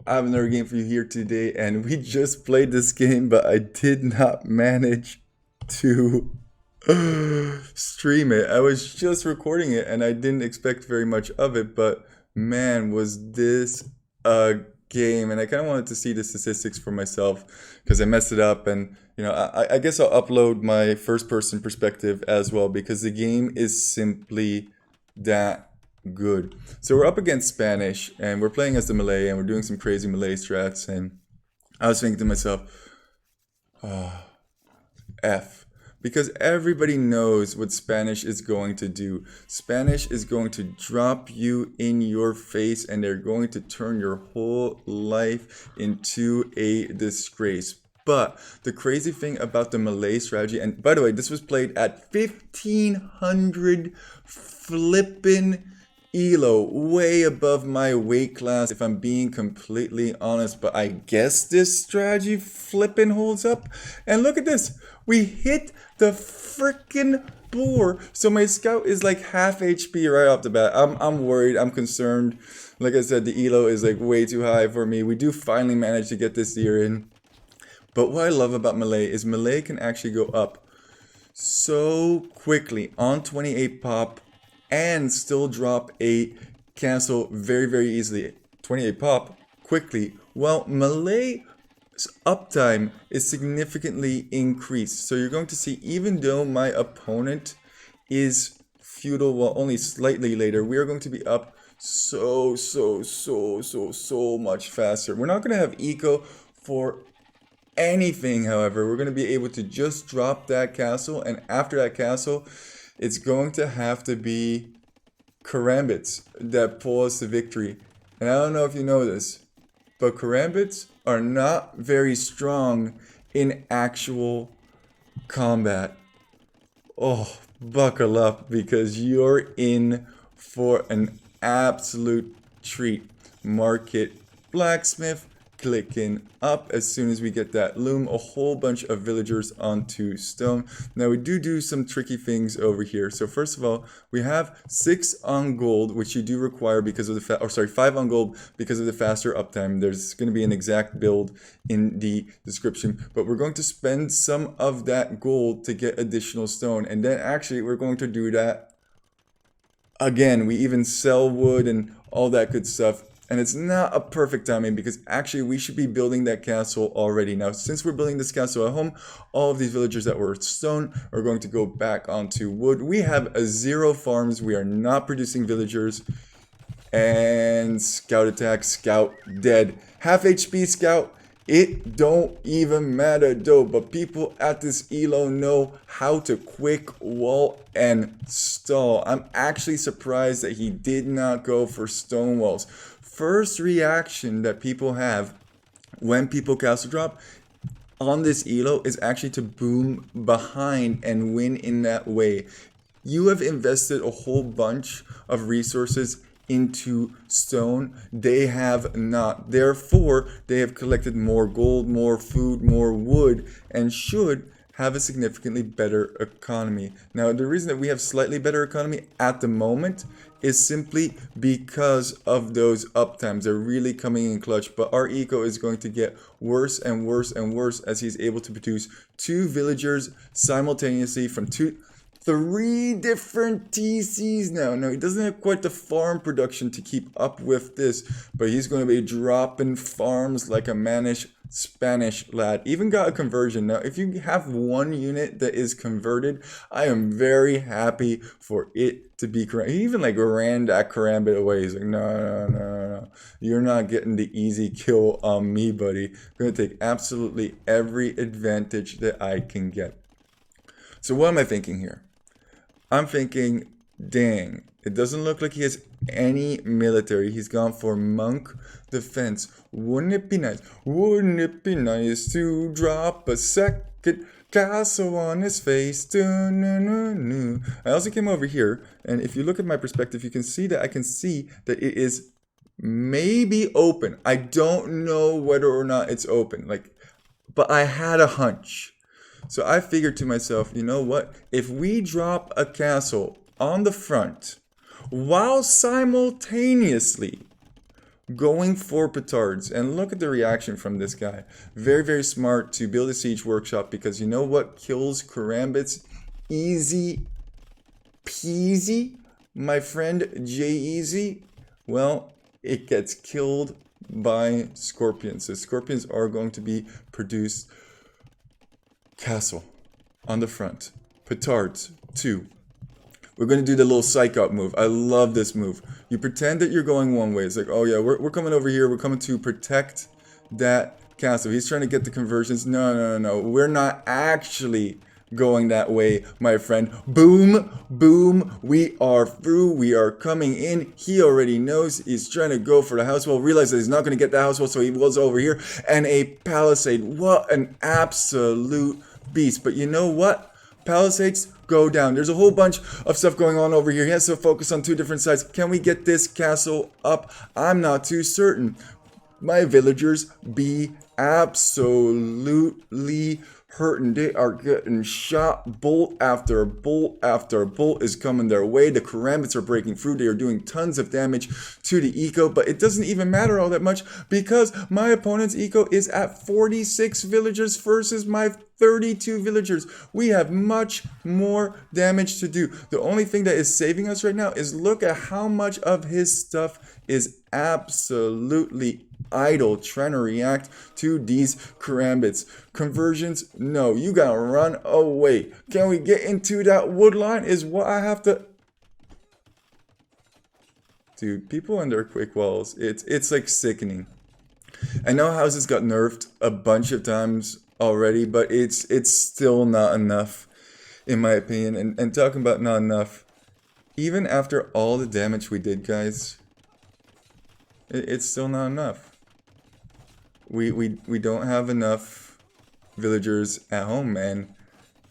I have another game for you here today, and we just played this game, but I did not manage to stream it. I was just recording it, and I didn't expect very much of it, but man, was this a game. And I kind of wanted to see the statistics for myself because I messed it up, and I guess I'll upload my first person perspective as well because the game is simply that good. So we're up against Spanish, and we're playing as the Malay, and we're doing some crazy Malay strats. And I was thinking to myself, F. Because everybody knows what Spanish is going to do. Spanish is going to drop you in your face, and they're going to turn your whole life into a disgrace. But the crazy thing about the Malay strategy, and by the way, this was played at 1500 flippin' Elo, way above my weight class if I'm being completely honest, but I guess this strategy flippin' holds up. And look at this, we hit the frickin' boar. So my scout is like half HP right off the bat. I'm worried, I'm concerned. Like I said, the Elo is like way too high for me. We do finally manage to get this deer in. But what I love about Malay is Malay can actually go up so quickly on 28 pop and still drop a cancel very, very easily. 28 pop quickly. Well, Malay's uptime is significantly increased. So you're going to see, even though my opponent is feudal, well, only slightly later, we are going to be up so much faster. We're not going to have eco for anything, however. We're going to be able to just drop that castle, and after that castle, it's going to have to be Karambits that pull us to victory. And I don't know if you know this, but Karambits are not very strong in actual combat. Oh, buckle up because you're in for an absolute treat. Market blacksmith. Clicking up as soon as we get that loom, a whole bunch of villagers onto stone. Now we do some tricky things over here. So first of all, we have 6 on gold, which you do require because of the 5 on gold because of the faster uptime. There's going to be an exact build in the description, but we're going to spend some of that gold to get additional stone, and then actually we're going to do that again. We even sell wood and all that good stuff. And it's not a perfect timing because actually we should be building that castle already. Now, since we're building this castle at home, all of these villagers that were stone are going to go back onto wood. We have 0 farms. We are not producing villagers. And scout attack, scout dead. Half HP scout. It don't even matter though, but people at this Elo know how to quick wall and stall. I'm actually surprised that he did not go for stone walls. First reaction that people have when people castle drop on this Elo is actually to boom behind and win in that way. You have invested a whole bunch of resources into stone. They have not. Therefore, they have collected more gold, more food, more wood, and should have a significantly better economy. Now, the reason that we have slightly better economy at the moment is simply because of those uptimes. They're really coming in clutch, but our eco is going to get worse and worse and worse as he's able to produce 2 villagers simultaneously from 3 different TCs now. Now, he doesn't have quite the farm production to keep up with this, but he's going to be dropping farms like a mannish Spanish lad. Even got a conversion. Now, if you have 1 unit that is converted, I am very happy for it to be correct. He even like ran that Karambit away. He's like, no. You're not getting the easy kill on me, buddy. I'm going to take absolutely every advantage that I can get. So what am I thinking here? I'm thinking, dang, it doesn't look like he has any military. He's gone for monk defense. Wouldn't it be nice? Wouldn't it be nice to drop a second castle on his face? I also came over here, and if you look at my perspective, you can see that I can see that it is maybe open. I don't know whether or not it's open, but I had a hunch. So I figured to myself, you know what? If we drop a castle on the front while simultaneously going for petards. And look at the reaction from this guy. Very, very smart to build a siege workshop, because you know what kills Karambits? Easy peasy, my friend J Easy. Well, it gets killed by scorpions. The scorpions are going to be produced. Castle on the front. Petards 2. We're going to do the little psych up move. I love this move. You pretend that you're going one way. It's like, oh yeah, we're coming over here. We're coming to protect that castle. He's trying to get the conversions. No. We're not actually going that way, my friend. Boom, boom. We are through. We are coming in. He already knows he's trying to go for the house wall. Realizes he's not going to get the house wall, so he was over here. And a palisade. What an absolute beast. But you know what? Palisades go down. There's a whole bunch of stuff going on over here. He has to focus on 2 different sides. Can we get this castle up? I'm not too certain. My villagers be absolutely hurting. They are getting shot. Bolt after bolt after bolt is coming their way. The Karambits are breaking through. They are doing tons of damage to the eco, but it doesn't even matter all that much, because my opponent's eco is at 46 villagers versus my 32 villagers. We have much more damage to do. The only thing that is saving us right now is look at how much of his stuff is absolutely idle, trying to react to these Karambits. Conversions, no, you gotta run away. Can we get into that wood line is what I have to... Dude, people and their quick walls, it's like sickening. I know houses got nerfed a bunch of times already, but it's still not enough, in my opinion. And talking about not enough, even after all the damage we did, guys, it's still not enough. We don't have enough villagers at home, man.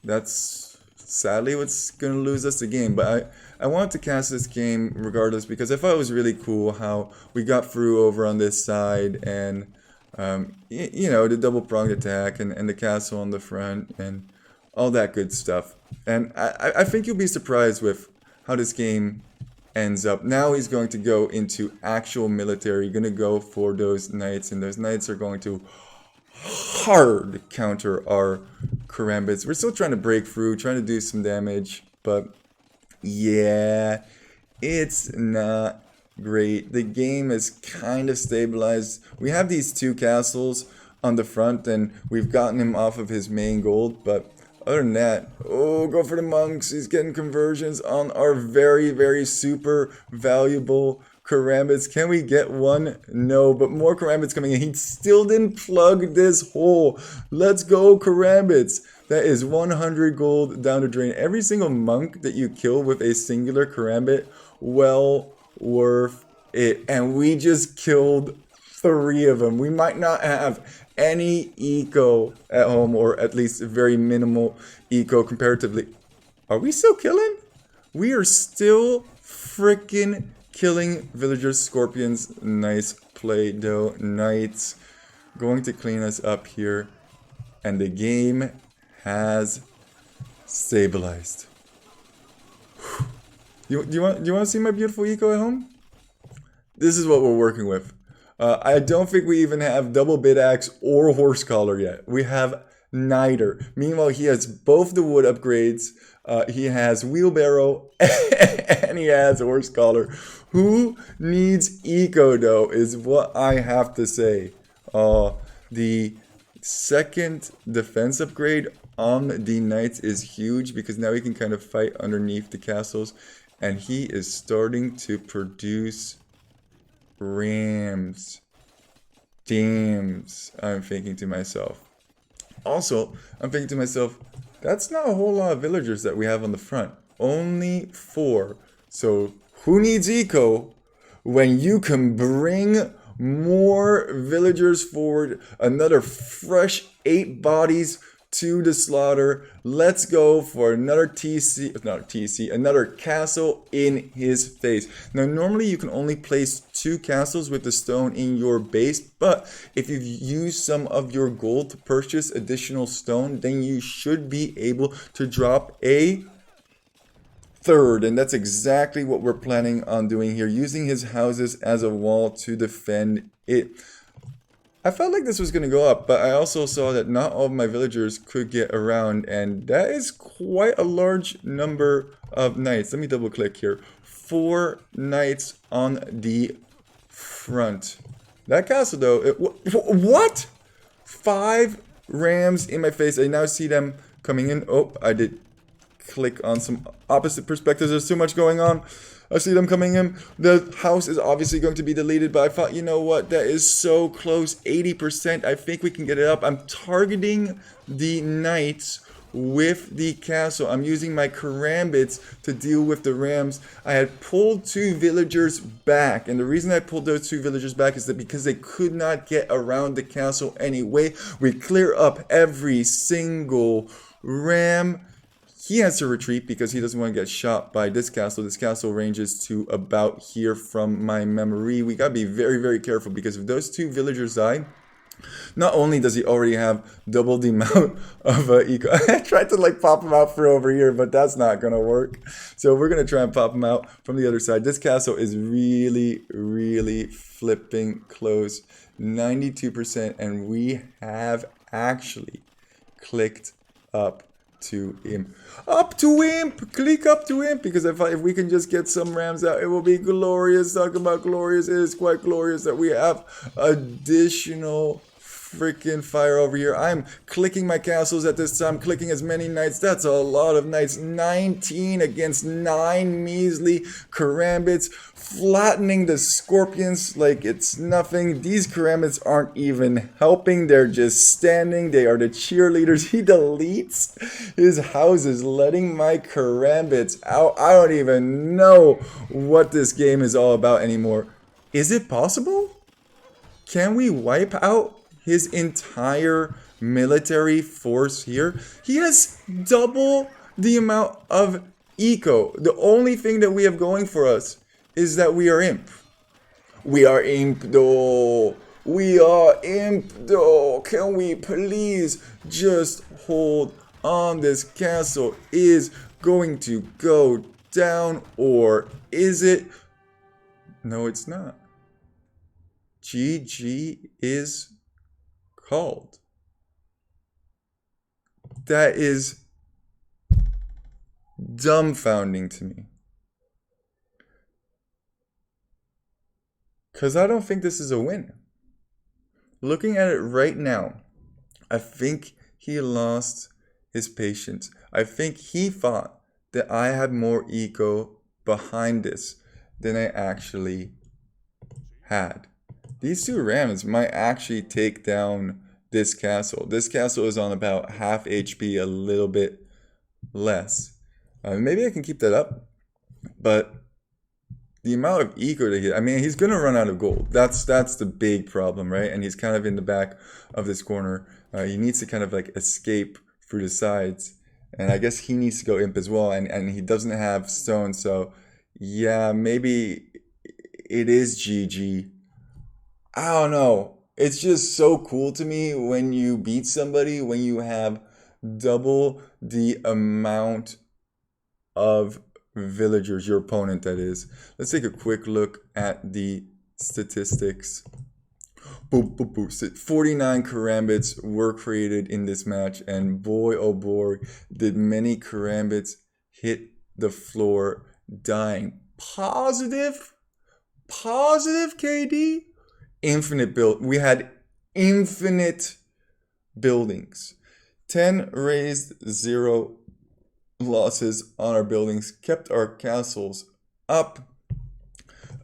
That's sadly what's gonna lose us the game. But I wanted to cast this game regardless, because I thought it was really cool how we got through over on this side, and you know, the double pronged attack and the castle on the front and all that good stuff. And I think you'll be surprised with how this game ends up. Now he's going to go into actual military, going to go for those knights, and those knights are going to hard counter our Karambits. We're still trying to break through, trying to do some damage, but yeah, it's not great. The game is kind of stabilized. We have these 2 castles on the front, and we've gotten him off of his main gold, but other than that, oh, go for the monks. He's getting conversions on our very, very super valuable Karambits. Can we get one? No, but more Karambits coming in. He still didn't plug this hole. Let's go, Karambits. That is 100 gold down the drain. Every single monk that you kill with a singular Karambit, well worth it. And we just killed 3 of them. We might not have any eco at home, or at least very minimal eco comparatively. Are we still killing? We are still freaking killing villagers, scorpions. Nice play though. Knights going to clean us up here, and the game has stabilized. You want to see my beautiful eco at home? This is what we're working with. I don't think we even have double bit axe or horse collar yet. We have neither. Meanwhile, he has both the wood upgrades. He has wheelbarrow and he has horse collar. Who needs eco though is what I have to say. The second defense upgrade on the knights is huge, because now he can kind of fight underneath the castles, and he is starting to produce rams. Dams, I'm thinking to myself. Also, I'm thinking to myself, that's not a whole lot of villagers that we have on the front. Only 4. So who needs eco when you can bring more villagers forward? Another fresh 8 bodies to the slaughter. Let's go for another another castle in his face. Now, normally you can only place 2 castles with the stone in your base, but if you've used some of your gold to purchase additional stone, then you should be able to drop a third, and that's exactly what we're planning on doing here, using his houses as a wall to defend it. I felt like this was going to go up, but I also saw that not all of my villagers could get around, and that is quite a large number of knights. Let me double click here. 4 knights on the front. That castle though, what? 5 rams in my face. I now see them coming in. Oh, I did click on some opposite perspectives. There's too much going on. I see them coming in. The house is obviously going to be deleted, but I thought, you know what? That is so close. 80%. I think we can get it up. I'm targeting the knights with the castle. I'm using my Karambits to deal with the rams. I had pulled 2 villagers back, and the reason I pulled those 2 villagers back is that because they could not get around the castle anyway. We clear up every single ram. He has to retreat because he doesn't want to get shot by this castle. This castle ranges to about here from my memory. We gotta be very, very careful because if those 2 villagers die, not only does he already have double the amount of eco. I tried to like pop him out for over here, but that's not gonna work. So we're gonna try and pop him out from the other side. This castle is really, really flipping close. 92%, and we have actually clicked up to imp. Up to imp! Click up to imp! Because if we can just get some rams out, it will be glorious. Talking about glorious, it is quite glorious that we have additional freaking fire over here. I'm clicking my castles at this time, clicking as many knights. That's a lot of knights. 19 against 9 measly Karambits, flattening the scorpions like it's nothing. These Karambits aren't even helping. They're just standing. They are the cheerleaders. He deletes his houses, letting my Karambits out. I don't even know what this game is all about anymore. Is it possible? Can we wipe out his entire military force here? He has double the amount of eco. The only thing that we have going for us is that we are imp. We are imp though. We are imp though. Can we please just hold on? This castle is going to go down, or is it? No, it's not. GG is called. That is dumbfounding to me. Because I don't think this is a win. Looking at it right now, I think he lost his patience. I think he thought that I had more eco behind this than I actually had. These 2 rams might actually take down this castle. This castle is on about half HP, a little bit less. Maybe I can keep that up, but the amount of eco that I mean, he's gonna run out of gold. That's the big problem, right? And he's kind of in the back of this corner. He needs to kind of like escape through the sides, and I guess he needs to go imp as well. And he doesn't have stone, so yeah, maybe it is GG. I don't know. It's just so cool to me when you beat somebody, when you have double the amount of villagers, your opponent that is. Let's take a quick look at the statistics. Boop, boop, boop. 49 Karambits were created in this match, and boy oh boy, did many Karambits hit the floor dying. Positive KD? Infinite build. We had infinite buildings. 10 raised, 0 losses on our buildings. Kept our castles up.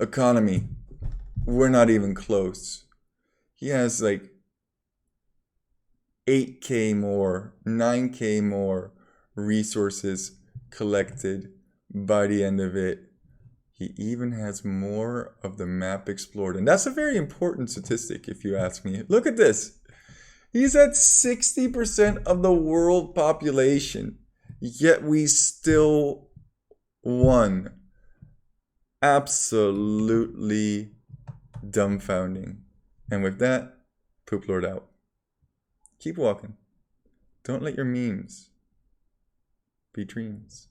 Economy. We're not even close. He has like 8k more, 9k more resources collected by the end of it. He even has more of the map explored. And that's a very important statistic, if you ask me. Look at this. He's at 60% of the world population. Yet we still won. Absolutely dumbfounding. And with that, Poop Lord out. Keep walking. Don't let your memes be dreams.